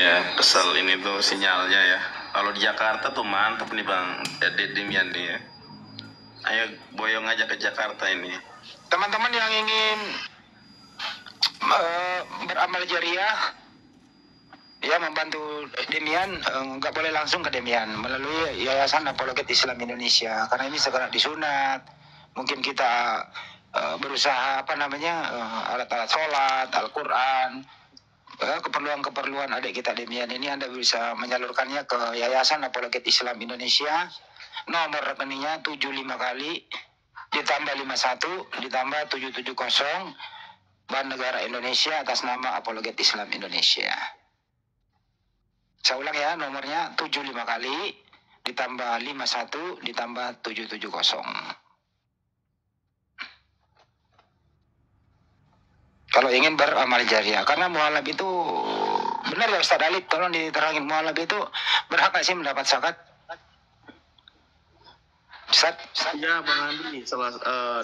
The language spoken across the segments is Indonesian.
Iya, kesel ini tuh sinyalnya ya. Kalau di Jakarta tuh mantep nih Bang Demian nih ya. Ayo boyong aja ke Jakarta ini. Teman-teman yang ingin beramal jariah, ya membantu Demian, nggak boleh langsung ke Demian, melalui Yayasan Apologet Islam Indonesia, karena ini segera disunat. Mungkin kita berusaha alat-alat sholat, Al-Quran, keperluan-keperluan adik kita Demian ini Anda bisa menyalurkannya ke Yayasan Apologet Islam Indonesia. Nomor rekeningnya 75 kali ditambah 51 ditambah 770 Bank Negara Indonesia atas nama Apologet Islam Indonesia. Saya ulang ya, nomornya 75 kali ditambah 51 ditambah 770. Kalau ingin beramal jariah, karena mualaf itu benar ya Ustaz Alif, tolong diterangin, mualaf itu berhak gak sih mendapat zakat? Ustaz? Ya Bang Andi,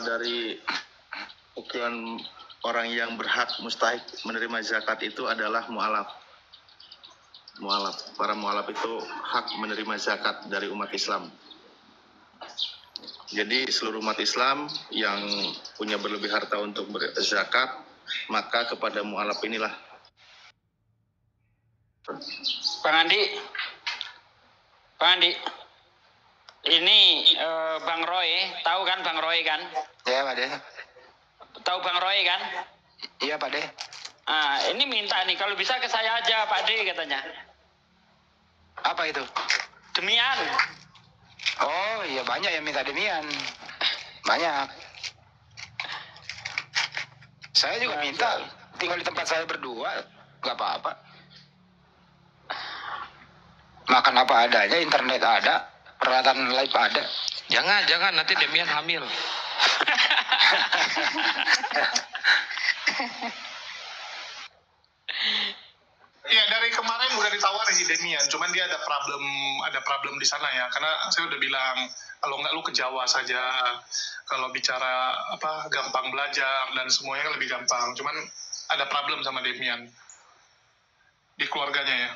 dari ukuran orang yang berhak mustahik menerima zakat itu adalah mualaf. Para mualaf itu hak menerima zakat dari umat Islam. Jadi seluruh umat Islam yang punya berlebih harta untuk berzakat, maka kepada mualaf inilah. Bang Andi, ini Bang Roy, tahu kan Bang Roy kan? Ya Pak De. Tahu Bang Roy kan? Iya Pak De. Ini minta nih, kalau bisa ke saya aja Pak D katanya. Apa itu? Demian. Oh iya, banyak yang minta Demian. Banyak. Saya juga minta, tinggal di tempat saya berdua, nggak apa-apa. Makan apa adanya, internet ada, peralatan live ada. Jangan nanti Demian hamil. Iya, dari kemarin udah ditawarin si Demian, cuman dia ada problem di sana ya, karena saya udah bilang kalau nggak lu ke Jawa saja, kalau bicara gampang belajar dan semuanya kan lebih gampang, cuman ada problem sama Demian di keluarganya ya.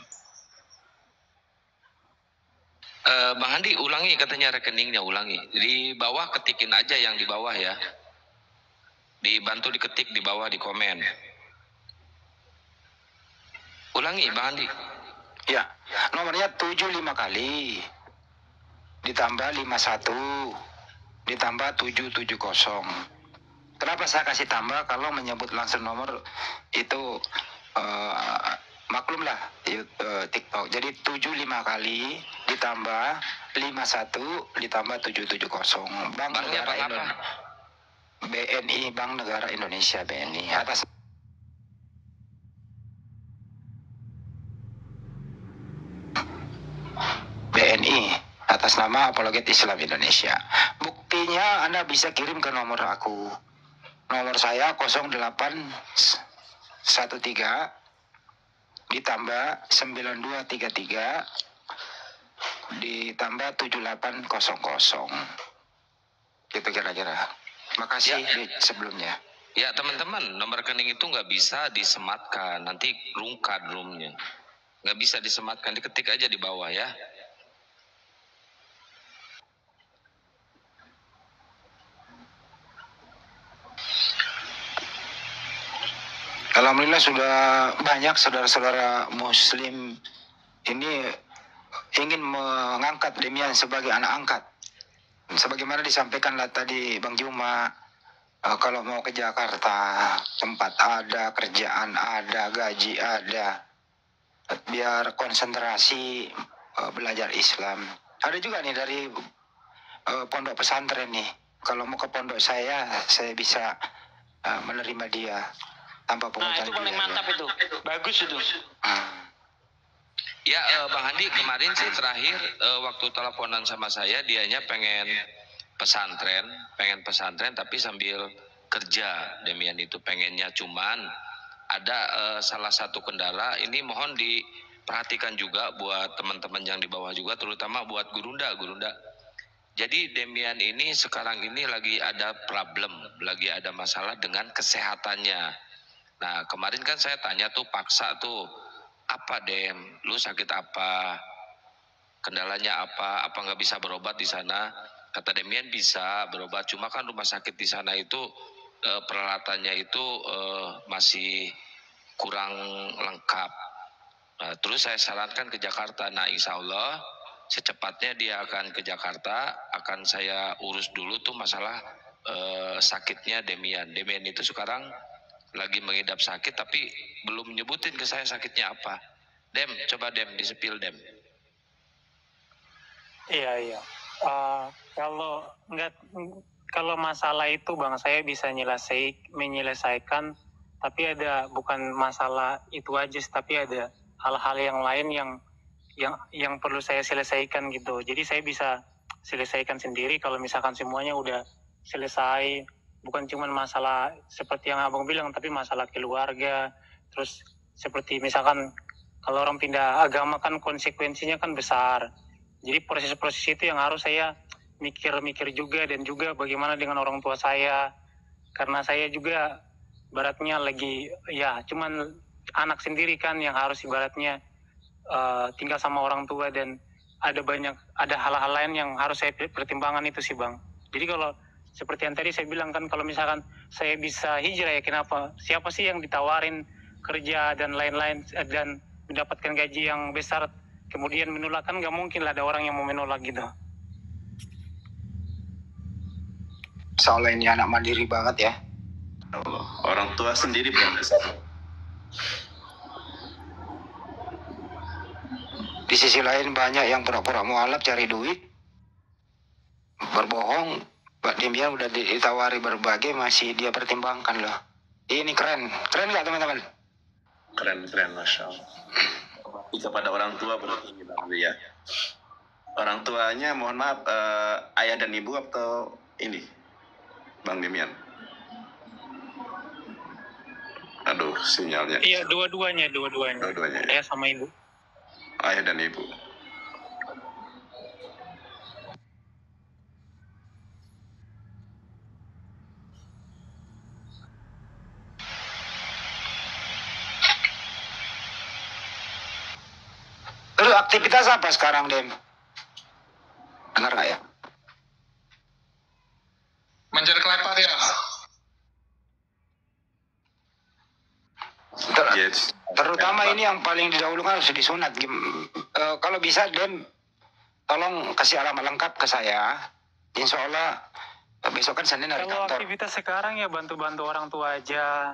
Bang Andi, ulangi katanya rekeningnya, ulangi. Di bawah ketikin aja yang di bawah ya. Dibantu diketik di bawah di komen. Ulangi Bang Andi. Ya, nomornya 75 kali ditambah 51 ditambah 770. Kenapa saya kasih tambah? Kalau menyebut langsung nomor itu maklum lah TikTok. Jadi 75 kali ditambah 51 ditambah 770. Bank Banknya Negara apa? BNI, Bank Negara Indonesia, BNI, atas BNI atas nama Apologet Islam Indonesia. Buktinya Anda bisa kirim ke nomor aku. Nomor saya 0813 ditambah 9233 ditambah 7800. Gitu kira-kira. Makasih sebelumnya. Ya teman-teman, nomor rekening itu nggak bisa disematkan, nanti rungkat roomnya. Nggak bisa disematkan, diketik aja di bawah ya. Alhamdulillah sudah banyak saudara-saudara muslim ini ingin mengangkat Demian sebagai anak angkat. Sebagaimana disampaikan tadi Bang Juma, kalau mau ke Jakarta, tempat ada, kerjaan ada, gaji ada, biar konsentrasi belajar Islam. Ada juga nih dari pondok pesantren nih, kalau mau ke pondok saya bisa menerima dia tanpa pungutan. Itu paling mantap itu, bagus itu. Ya Bang Andi, kemarin sih terakhir waktu teleponan sama saya, dianya pengen pesantren tapi sambil kerja. Demian itu pengennya, cuman ada salah satu kendala. Ini mohon diperhatikan juga buat teman-teman yang di bawah juga, terutama buat gurunda. Jadi Demian ini sekarang ini lagi ada problem, lagi ada masalah dengan kesehatannya. Nah kemarin kan saya tanya tuh, paksa tuh apa Dem, lu sakit apa, kendalanya apa nggak bisa berobat di sana? Kata Demian bisa berobat, cuma kan rumah sakit di sana itu peralatannya itu masih kurang lengkap. Nah, terus saya sarankan ke Jakarta. Nah, insya Allah secepatnya dia akan ke Jakarta, akan saya urus dulu tuh masalah sakitnya Demian. Demian itu sekarang lagi mengidap sakit tapi belum nyebutin ke saya sakitnya apa. Dem, coba Dem, disepil Dem. Iya. Kalau nggak kalau masalah itu Bang, saya bisa menyelesaikan, tapi ada bukan masalah itu aja, tapi ada hal-hal yang lain yang perlu saya selesaikan gitu. Jadi saya bisa selesaikan sendiri kalau misalkan semuanya udah selesai. Bukan cuma masalah seperti yang Abang bilang, tapi masalah keluarga. Terus seperti misalkan kalau orang pindah agama kan konsekuensinya kan besar. Jadi proses-proses itu yang harus saya mikir-mikir juga, dan juga bagaimana dengan orang tua saya. Karena saya juga ibaratnya lagi ya cuman anak sendiri kan yang harus ibaratnya tinggal sama orang tua, dan ada hal-hal lain yang harus saya pertimbangkan itu sih Bang. Jadi kalau seperti yang tadi saya bilang kan, kalau misalkan saya bisa hijrah ya kenapa? Siapa sih yang ditawarin kerja dan lain-lain dan mendapatkan gaji yang besar kemudian menolak? Kan nggak mungkin lah ada orang yang mau menolak gitu. Soalnya ini anak mandiri banget ya. Allah. Orang tua sendiri belum bisa. Di sisi lain banyak yang pura-pura mualaf cari duit, berbohong. Pak Demian udah ditawari berbagai, masih dia pertimbangkan loh. Ini keren nggak teman-teman? Keren, Masya Allah. Kepada orang tua berarti ya. Orang tuanya mohon maaf, ayah dan ibu atau ini Bang Demian? Aduh, sinyalnya. Iya, dua-duanya. Dua-duanya. Ayah sama ibu. Ayah dan ibu. Terus aktivitas apa sekarang, Dem? Dengar nggak ya? Mencari kelapa ya. Yes. Terutama ini yang paling didahulukan harus disunat. Kalau bisa, Dem, tolong kasih alamat lengkap ke saya. Insya Allah besok kan Senin hari Kalau kantor. aktivitas sekarang ya bantu-bantu orang tua aja.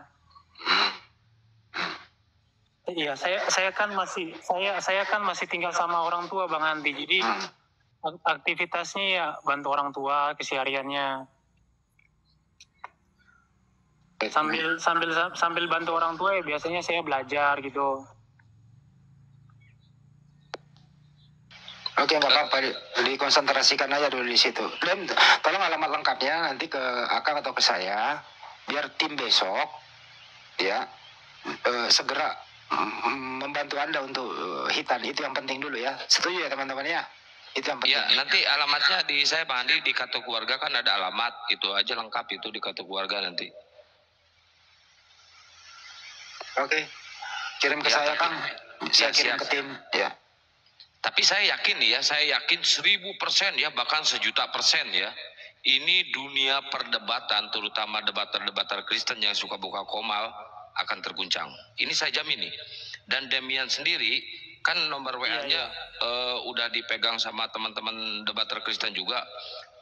Iya, saya kan masih tinggal sama orang tua Bang Andi. Jadi aktivitasnya ya bantu orang tua kesehariannya. Sambil bantu orang tua ya biasanya saya belajar gitu. Oke, nggak apa-apa, dikonsentrasikan aja dulu di situ. Dem, tolong alamat lengkapnya nanti ke Akang atau ke saya, biar tim besok ya segera membantu Anda untuk hitan. Itu yang penting dulu ya. Setuju ya teman-teman ya? Itu yang penting. Ya, nanti alamatnya di saya Bang Andi, di kartu keluarga kan ada alamat, itu aja lengkap itu di kartu keluarga nanti. Oke, kirim ke Ya, saya tapi- Kang. Saya Ya, kirim siap. ke tim ya. Tapi saya yakin nih ya, saya yakin 1000% ya, bahkan 1.000.000% ya. Ini dunia perdebatan, terutama debater-debater Kristen yang suka buka komal, akan terguncang. Ini saya jamin nih. Dan Demian sendiri, kan nomor WA-nya udah dipegang sama teman-teman debater Kristen juga.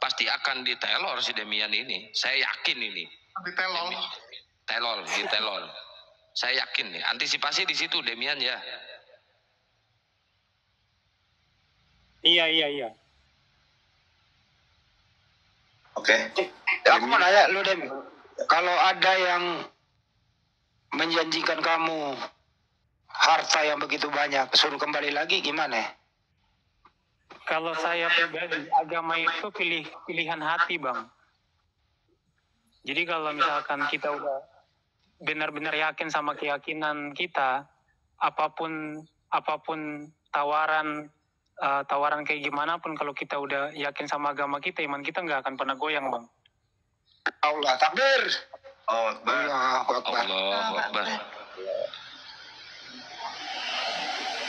Pasti akan ditelor si Demian ini. Saya yakin ini. Ditelor. Saya yakin nih. Antisipasi di situ Demian ya. Iya. Oke. Aku mau nanya lu, Dem. Kalau ada yang menjanjikan kamu harta yang begitu banyak, suruh kembali lagi gimana? Kalau saya pribadi, agama itu pilihan hati Bang. Jadi kalau misalkan kita udah benar-benar yakin sama keyakinan kita, apapun tawaran kayak gimana pun, kalau kita udah yakin sama agama kita, iman kita nggak akan pernah goyang Bang. Allah takbir. Oh, Akbar. Allahu Akbar. Allahu Akbar.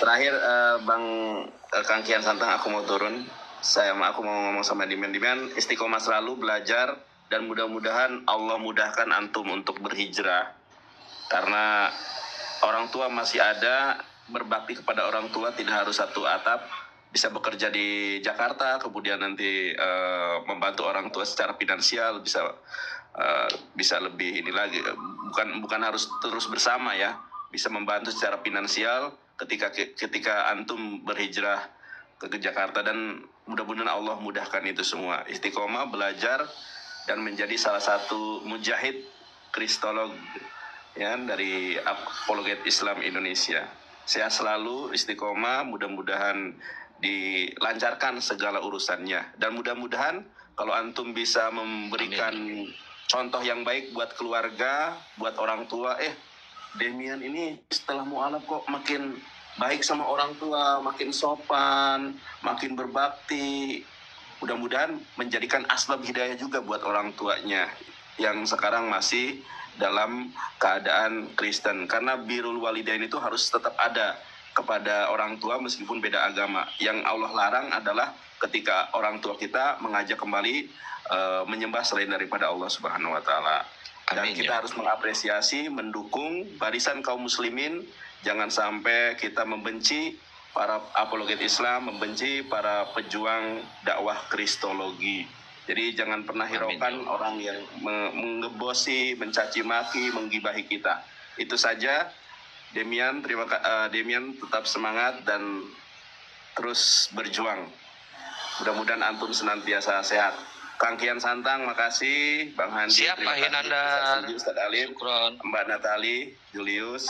Terakhir Bang Kang Kian Santang, aku mau turun. Aku mau ngomong sama Demian istiqomah selalu belajar dan mudah-mudahan Allah mudahkan antum untuk berhijrah. Karena orang tua masih ada, berbakti kepada orang tua tidak harus satu atap, bisa bekerja di Jakarta, kemudian nanti membantu orang tua secara finansial, bisa lebih ini lagi, bukan harus terus bersama ya, bisa membantu secara finansial ketika antum berhijrah ke Jakarta, dan mudah-mudahan Allah mudahkan itu semua. Istiqomah belajar dan menjadi salah satu mujahid kristolog ya dari Apologet Islam Indonesia. Sehat selalu, istiqomah, mudah-mudahan dilancarkan segala urusannya, dan mudah-mudahan kalau antum bisa memberikan contoh yang baik buat keluarga, buat orang tua. Demian ini setelah mualaf kok makin baik sama orang tua, makin sopan, makin berbakti. Mudah-mudahan menjadikan asbab hidayah juga buat orang tuanya yang sekarang masih dalam keadaan Kristen. Karena birrul walidain itu harus tetap ada kepada orang tua meskipun beda agama. Yang Allah larang adalah ketika orang tua kita mengajak kembali menyembah selain daripada Allah Subhanahu wa taala. Dan kita harus mengapresiasi, mendukung barisan kaum muslimin. Jangan sampai kita membenci para apologet Islam, membenci para pejuang dakwah kristologi. Jadi jangan pernah hiraukan orang yang mengebosi, mencaci maki, menggibahi kita. Itu saja. Demian tetap semangat dan terus berjuang. Mudah-mudahan antum senantiasa sehat. Kang Kian Santang, makasih. Bang Handi, Siap, Pak Hinanda. Ustaz Alim, Mbak Natali, Julius,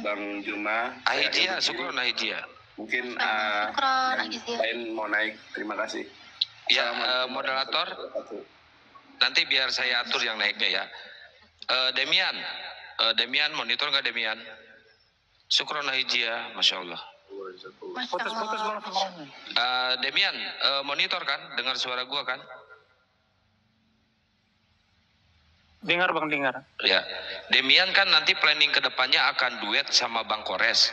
Bang Juma. Ahijia, syukur Ahijia. Mungkin lain mau naik. Terima kasih. Ya, moderator, nanti biar saya atur yang naiknya ya. Demian, monitor nggak Demian? Syukron Ahijia, Masya Allah. Putus-putus bang. Demian, monitor kan? Dengar suara gua kan? Dengar bang, dengar. Ya, Demian kan nanti planning kedepannya akan duet sama Bang Kores.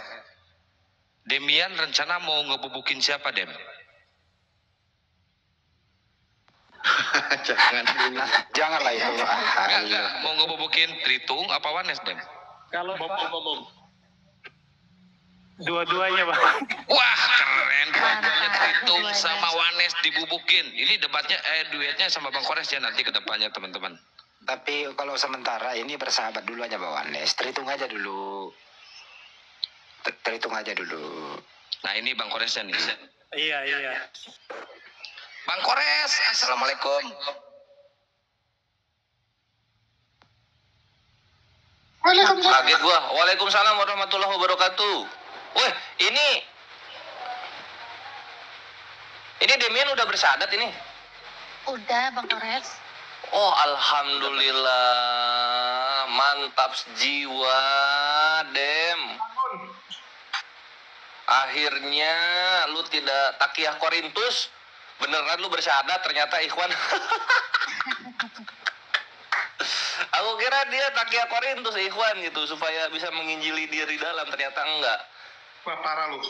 Demian rencana mau ngebubukin siapa, Dem? Janganlah itu. Enggak, mau ngebubukin Tritung apa Wanes, Dem? Kalau dua-duanya bang. Wah, keren, dua-duanya Tritung sama Wanes dibubukin. Ini debatnya, duetnya sama Bang Kores ya nanti kedepannya teman-teman. Tapi kalau sementara ini bersahabat dulu aja Bang Wanes. Terhitung aja dulu. Nah ini Bang Koresnya nih. Iya. Bang Kores, assalamualaikum. Kaget gua. Waalaikumsalam warahmatullahi wabarakatuh. Weh, ini Demian udah bersyahadat ini? Udah Bang Kores. Oh, alhamdulillah. Mantap jiwa, Dem. Akhirnya lu tidak takiyah Korintus. Beneran lu bersyahadat ternyata Ikhwan. Aku kira dia takiyah Korintus Ikhwan gitu supaya bisa menginjili diri dalam, ternyata enggak. Wah, parah lu.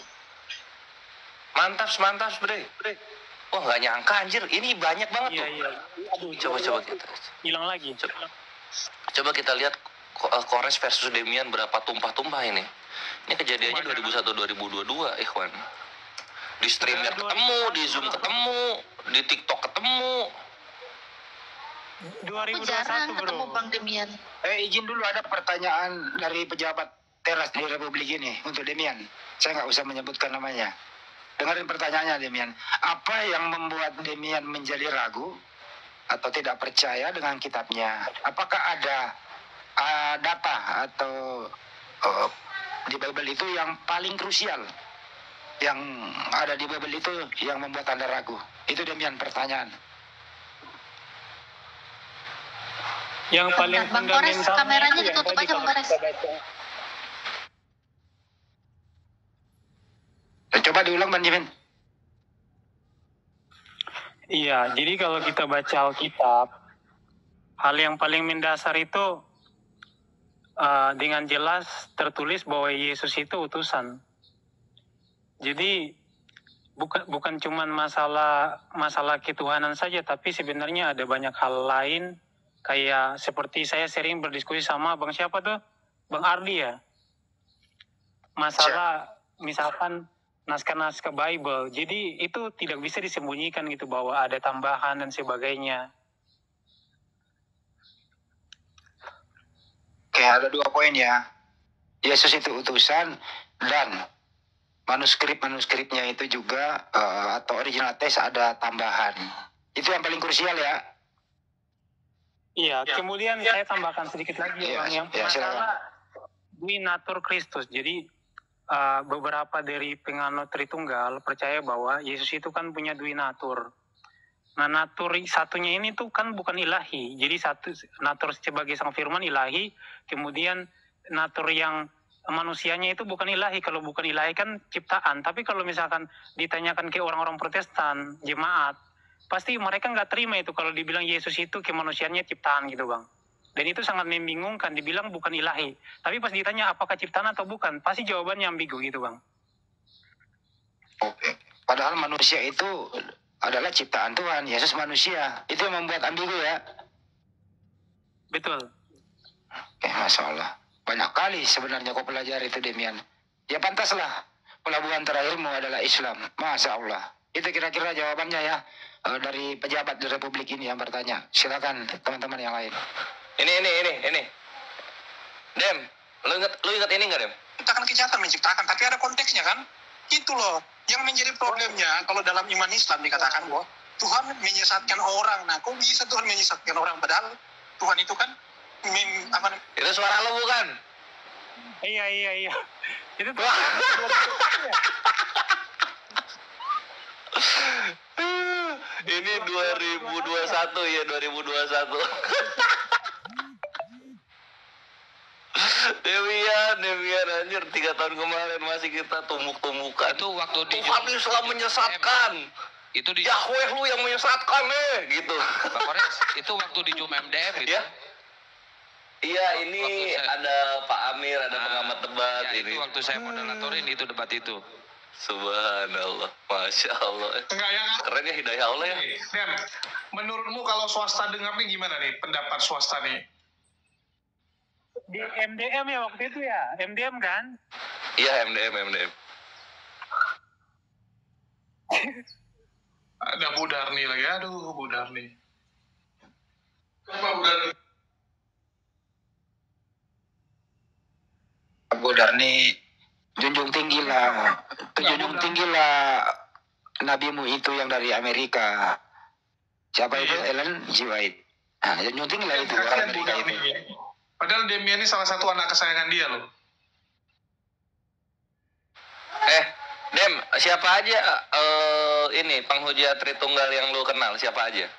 Mantap, Bre. Wah, nggak nyangka anjir, ini banyak banget tuh. Iya. Aduh, Coba kita. hilang lagi. Coba kita lihat Kores versus Demian berapa tumpah-tumpah ini. Ini kejadiannya 2021-2022, Ikhwan. Di StreamYard ketemu, di Zoom ketemu, di TikTok ketemu. 2021 jarang ketemu Bang Demian. Izin dulu, ada pertanyaan dari pejabat teras di Republik ini untuk Demian. Saya nggak usah menyebutkan namanya. Dengarin pertanyaannya Demian. Apa yang membuat Demian menjadi ragu atau tidak percaya dengan kitabnya? Apakah ada data atau di Bible itu yang paling krusial? Yang ada di Bible itu yang membuat Anda ragu? Itu Demian pertanyaan. Yang paling Bang Kores, fundamental kameranya itu ditutup aja Bang Kores. Coba diulang Bang Jimin. Iya, jadi kalau kita baca Alkitab, hal yang paling mendasar itu dengan jelas tertulis bahwa Yesus itu utusan. Jadi bukan cuman masalah ketuhanan saja, tapi sebenarnya ada banyak hal lain, kayak seperti saya sering berdiskusi sama Bang siapa tuh? Bang Ardi ya. Masalah misalkan naskah-naskah Bible. Jadi itu tidak bisa disembunyikan gitu bahwa ada tambahan dan sebagainya. Oke, ada 2 poin ya. Yesus itu utusan dan manuskrip-manuskripnya itu juga atau original text ada tambahan. Itu yang paling krusial ya. Iya, kemudian saya tambahkan sedikit lagi Iya, Bang, yang iya, masalah Natur Kristus. Jadi beberapa dari penganut Tritunggal percaya bahwa Yesus itu kan punya dui natur. Nah, natur satunya ini tuh kan bukan ilahi. Jadi satu natur sebagai sang firman ilahi, kemudian natur yang manusianya itu bukan ilahi. Kalau bukan ilahi kan ciptaan. Tapi kalau misalkan ditanyakan ke orang-orang Protestan, jemaat, pasti mereka nggak terima itu kalau dibilang Yesus itu kemanusiaannya ciptaan gitu Bang. Dan itu sangat membingungkan, dibilang bukan ilahi. Tapi pas ditanya apakah ciptaan atau bukan, pasti jawabannya ambigu gitu Bang. Oke. Padahal manusia itu adalah ciptaan Tuhan, Yesus manusia. Itu yang membuat ambigu ya. Betul. Oke, Masya Allah. Banyak kali sebenarnya kau pelajari itu Demian. Ya pantaslah. Pelabuhan terakhirmu adalah Islam. Masya Allah. Itu kira-kira jawabannya ya. Dari pejabat di Republik ini yang bertanya. Silakan teman-teman yang lain. Ini. Dem, lu ingat ini nggak Dem? Menciptakan kejahatan menciptakan, tapi ada konteksnya kan? Itu loh yang menjadi problemnya kalau dalam iman Islam dikatakan bahwa Tuhan menyesatkan orang. Nah, kok bisa Tuhan menyesatkan orang padahal Tuhan itu kan Itu suara lu bukan? Iya. Itu tuh. Ini 2021 ya, 2021. Demian anjir 3 tahun kemarin masih kita tumbuk-tumbukan. Itu waktu di Tuhan Islam menyesatkan. Itu di Yahweh lu yang menyesatkan gitu. Bang Kores, itu waktu di Jum MDM itu. Ya. Iya, ini ada Pak Amir, ada pengamat debat Ya, ini. itu waktu saya moderatorin itu debat itu. Subhanallah, Masya Allah. Enggak ya, Keren ya hidayah Allah ya. Dan menurutmu kalau swasta dengar nih gimana nih pendapat swasta nih? Di MDM ya waktu itu ya, MDM kan? Iya, MDM. Ada Budarni lagi, aduh Budarni. Kenapa Budarni? Budarni junjung tinggilah nabimu itu yang dari Amerika. Siapa itu? Ellen G. White. Nah, junjung tinggilah itu orang Amerika itu. Padahal Demian ini salah satu anak kesayangan dia loh. Dem, siapa aja ini penghujat Tritunggal yang lu kenal? Siapa aja?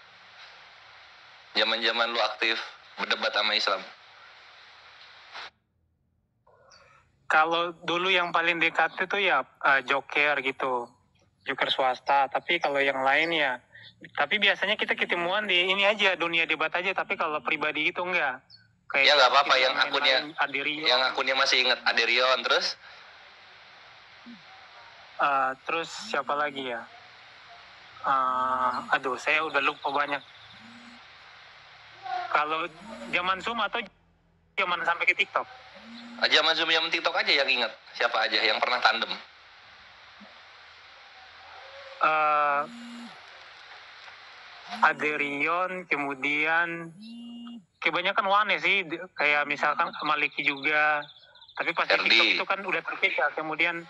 Zaman-zaman lu aktif berdebat sama Islam. Kalau dulu yang paling dekat itu ya Joker gitu, Joker swasta. Tapi kalau yang lain ya, tapi biasanya kita ketemuan di ini aja, dunia debat aja. Tapi kalau pribadi itu enggak. Kayak Ya nggak apa-apa, yang akunnya masih inget Aderion terus. Terus siapa lagi ya? Aduh, saya udah lupa banyak. Kalau zaman Zoom atau zaman sampai ke TikTok? Zaman Zoom, zaman TikTok aja yang inget. Siapa aja yang pernah tandem? Aderion, kemudian kebanyakan Wane sih, kayak misalkan Maliki juga. Tapi pas di TikTok itu kan udah terpisah. Kemudian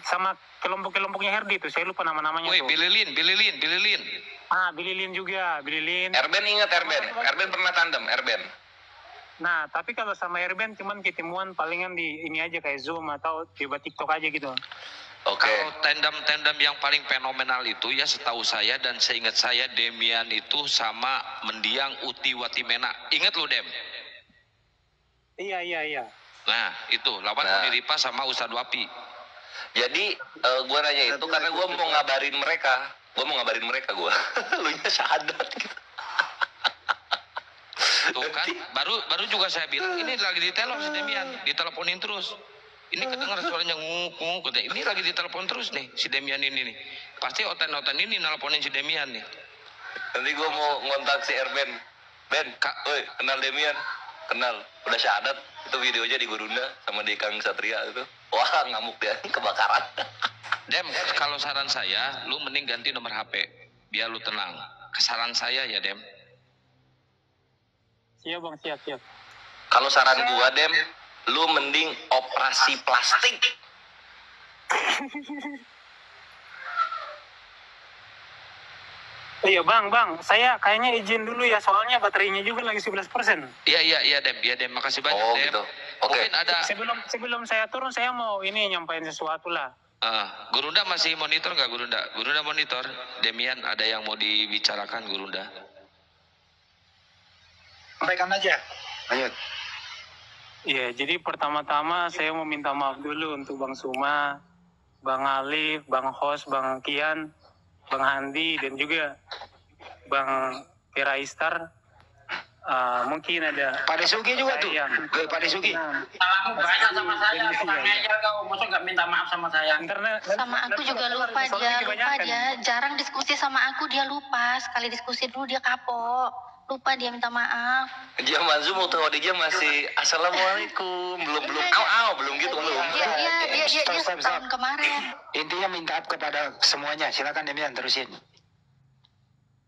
sama kelompok-kelompoknya Herdi tuh, saya lupa nama-namanya tuh. Billy Lin. Billy Lin juga, Billy Lin. Erben ingat Erben pernah tandem, Erben. Nah, tapi kalau sama Erben cuman ketemuan palingan di ini aja kayak Zoom atau coba TikTok aja gitu. Oke. Kalau tandem yang paling fenomenal itu ya setahu saya dan seingat saya Demian itu sama mendiang Uti Watimena. Ingat lu Dem? Iya. Nah, itu lawan Oniripa sama Ustadz Wapi. Jadi gue nanya itu karena gue mau ngabarin mereka. Lu nya syahadat gitu. Tuh kan, baru juga saya bilang ini lagi ditelor si Demian, diteleponin terus. Ini kedengar suaranya nguk. Ini lagi ditelepon terus nih si Demian ini nih. Pasti oten-oten ini nelponin si Demian nih. Nanti gue mau ngontak si Erben. Ben, oi, kenal Demian? Kenal. Udah syahadat. Itu videonya di Gurunda sama di Kang Satria itu. Wah, ngamuk dia, kebakaran. Dem, kalau saran saya, lu mending ganti nomor HP. Biar lu tenang. Saran saya ya, Dem. Siap bang, siap. Kalau saran gua, Dem, lu mending operasi plastik. Iya bang, saya kayaknya izin dulu ya, soalnya baterainya juga lagi 11%. Iya Dem, makasih banyak Oh Dem. gitu, oke. Mungkin ada. Sebelum saya turun, saya mau ini nyampein sesuatu lah. Gurunda masih monitor nggak Gurunda? Gurunda monitor. Demian ada yang mau dibicarakan Gurunda? Sampaikan aja. Lanjut. Iya, jadi pertama-tama saya mau minta maaf dulu untuk Bang Suma, Bang Alif, Bang Hos, Bang Kian, Bang Handi, dan juga Bang Kiraistar. Mungkin ada Pak Desugi juga tuh. Pak Desugi. Salahmu banyak sama saya, bukan aja kau, masa nggak minta maaf sama saya. Sama aku juga lupa dia jarang diskusi sama aku, dia lupa. Sekali diskusi dulu dia kapok. Lupa dia minta maaf. Dia Zoom waktu Khadijah masih assalamualaikum, belum belum gitu belum. Dia tahun kemarin. Intinya minta maaf kepada semuanya. Silakan Demian terusin.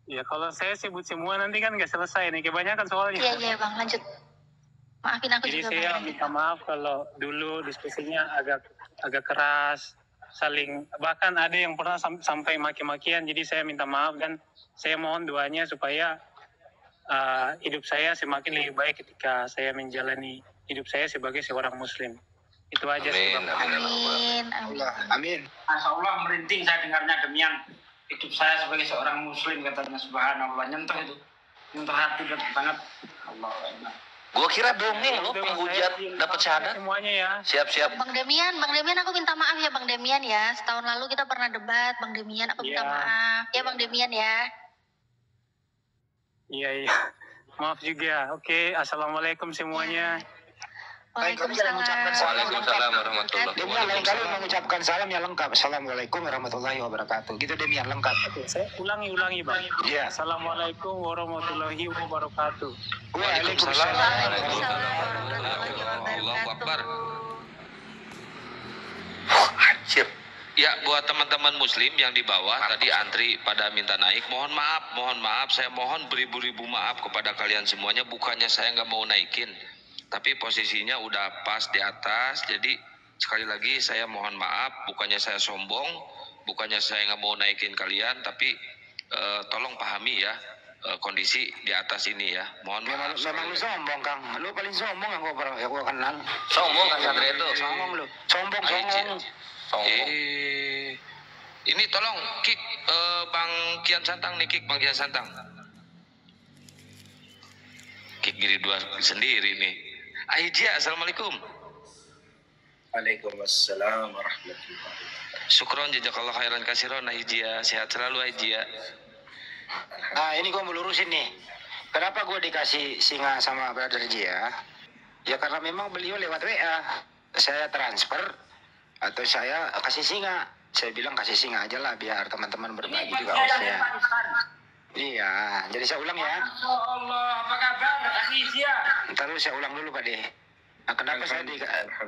Ya kalau saya sebut semua nanti kan nggak selesai nih, kebanyakan soalnya. Iya bang, lanjut. Maafin aku jadi juga. Jadi saya minta maaf kalau dulu diskusinya agak keras, saling, bahkan ada yang pernah sampai maki-makian. Jadi saya minta maaf dan saya mohon doanya supaya hidup saya semakin lebih baik ketika saya menjalani hidup saya sebagai seorang Muslim. Itu aja sih bang. Amin. Masya Allah, merinding saya dengarnya Demian. Hidup saya sebagai seorang Muslim, katanya, subhanallah, nyentuh hati banget. Allah. Gua kira dongeng lo penghujat dapat syahadat. Semuanya ya. Siap. Bang Demian aku minta maaf ya Bang Demian ya. Setahun lalu kita pernah debat, Bang Demian aku minta maaf. Ya Bang Demian ya. Iya. Maaf juga. Oke, assalamualaikum semuanya. Waalaikumsalam warahmatullahi Demian lain kali mengucapkan salam yang lengkap. Assalamualaikum warahmatullahi wabarakatuh. Gitu Demian lengkap. Oke, saya ulangi bang. Iya. Assalamualaikum warahmatullahi wabarakatuh. Waalaikumsalam. Allahu Akbar. Anjir. Ya, buat teman-teman Muslim yang di bawah tadi antri pada minta naik, mohon maaf, saya mohon beribu-ribu maaf kepada kalian semuanya. Bukannya saya nggak mau naikin, tapi posisinya udah pas di atas. Jadi sekali lagi saya mohon maaf, bukannya saya sombong, bukannya saya nggak mau naikin kalian, tapi tolong pahami ya kondisi di atas ini ya. Mohon maaf. Memang lu sombong Kang, lu paling sombong yang gua kenal. Sombong kan Satria itu. Sombong lu, sombong. Ini tolong kick Bang Kian Santang nih, Bang Kian Santang. Kick diri dua sendiri nih. Aijia, assalamualaikum. Waalaikumsalam warahmatullahi wabarakatuh. Syukron jazakallah khairan kasiron Aijia, sehat selalu Aijia. Ini gua mau lurusin nih. Kenapa gua dikasih singa sama Brother Jia? Ya karena memang beliau lewat WA. Saya transfer atau saya kasih singa. Saya bilang kasih singa aja lah biar teman-teman berbagi juga hostnya. Iya, jadi saya ulang ya. Allah, apa kabar Asia? Ntar dulu saya ulang dulu Pak De. Nah,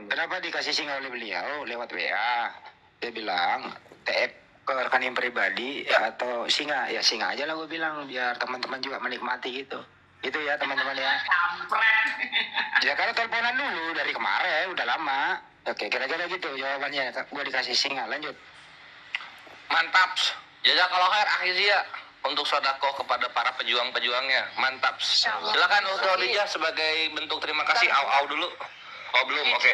kenapa dikasih singa oleh beliau lewat WA? Dia bilang TF ke rekening pribadi atau singa. Ya singa aja lah gue bilang biar teman-teman juga menikmati gitu. Itu ya teman-teman ya. Ya kalau teleponan dulu dari kemarin udah lama. Oke, kira-kira gitu jawabannya. Gue dikasih singa, lanjut. Mantap. Jazakallah khair Akhizia untuk sodako kepada para pejuang-pejuangnya. Mantap. Silakan untuk Khadijah sebagai bentuk terima kasih. Au dulu. Oh belum, oke.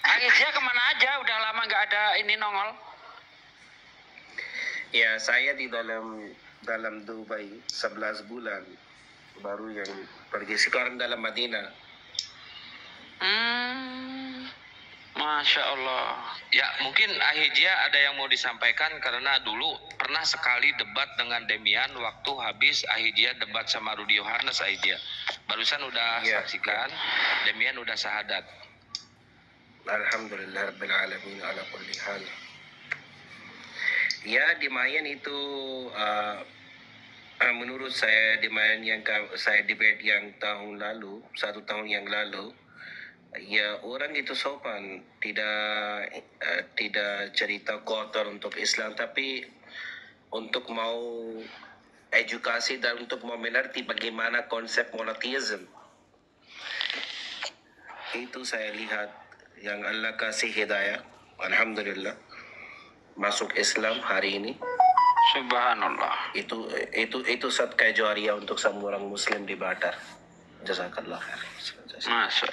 Akhizia kemana aja? Udah lama nggak ada ini nongol. Ya, saya di dalam Dubai 11 bulan. Baru yang pergi sekarang dalam Madinah. Masya Allah. Ya mungkin Ahijia ada yang mau disampaikan karena dulu pernah sekali debat dengan Demian waktu habis Ahijia debat sama Rudi Yohanes. Ahijia barusan udah saksikan Demian udah syahadat. Alhamdulillah Rabbil Alamin ala kulli hal. Ya, di Mayan itu menurut saya di Mayan yang saya debate yang tahun lalu, 1 tahun yang lalu, ya orang itu sopan, tidak cerita kotor untuk Islam, tapi untuk mau edukasi dan untuk mau mengerti bagaimana konsep monotheism. Itu saya lihat yang Allah kasih hidayah, alhamdulillah, masuk Islam hari ini. Subhanallah. Itu sadaqah jariyah untuk semua orang Muslim di Batar. Jazakallah khair. Masya